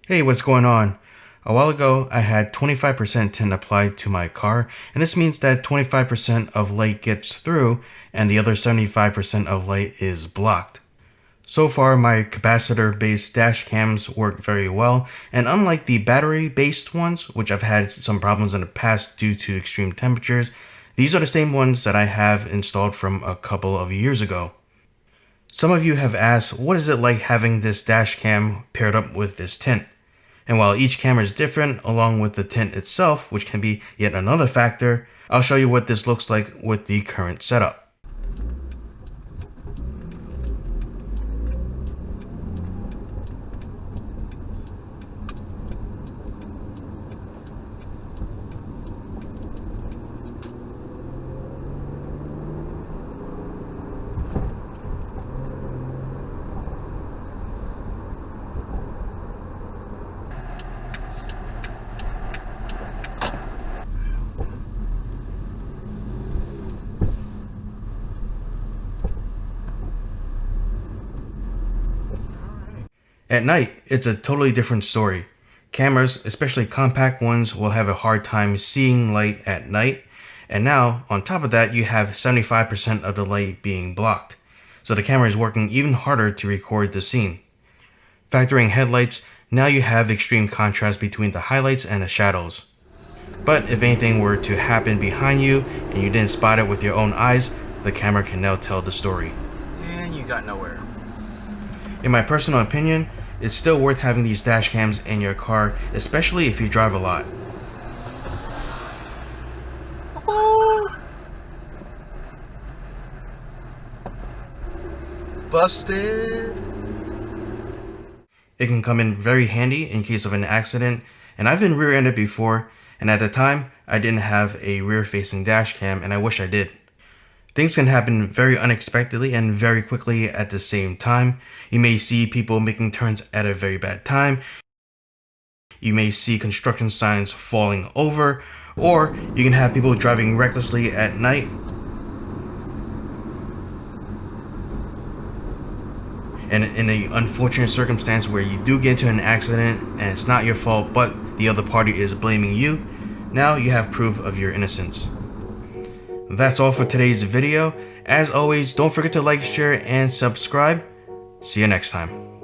Hey, what's going on? A while ago, I had 25% tint applied to my car, and this means that 25% of light gets through and the other 75% of light is blocked. So far, my capacitor-based dash cams work very well, and unlike the battery-based ones, which I've had some problems in the past due to extreme temperatures, these are the same ones that I have installed from a couple of years ago. Some of you have asked, what is it like having this dash cam paired up with this tint? And while each camera is different, along with the tint itself, which can be yet another factor, I'll show you what this looks like with the current setup. At night, it's a totally different story. Cameras, especially compact ones, will have a hard time seeing light at night, and now, on top of that, you have 75% of the light being blocked, so the camera is working even harder to record the scene. Factoring headlights, now you have extreme contrast between the highlights and the shadows. But if anything were to happen behind you and you didn't spot it with your own eyes, the camera can now tell the story. And you got nowhere. In my personal opinion, it's still worth having these dash cams in your car, especially if you drive a lot. Busted. It can come in very handy in case of an accident, and I've been rear-ended before, and at the time, I didn't have a rear-facing dash cam, and I wish I did. Things can happen very unexpectedly and very quickly at the same time. You may see people making turns at a very bad time. You may see construction signs falling over, or you can have people driving recklessly at night. And in the unfortunate circumstance where you do get into an accident and it's not your fault, but the other party is blaming you, now you have proof of your innocence. That's all for today's video. As always, don't forget to like, share, and subscribe. See you next time.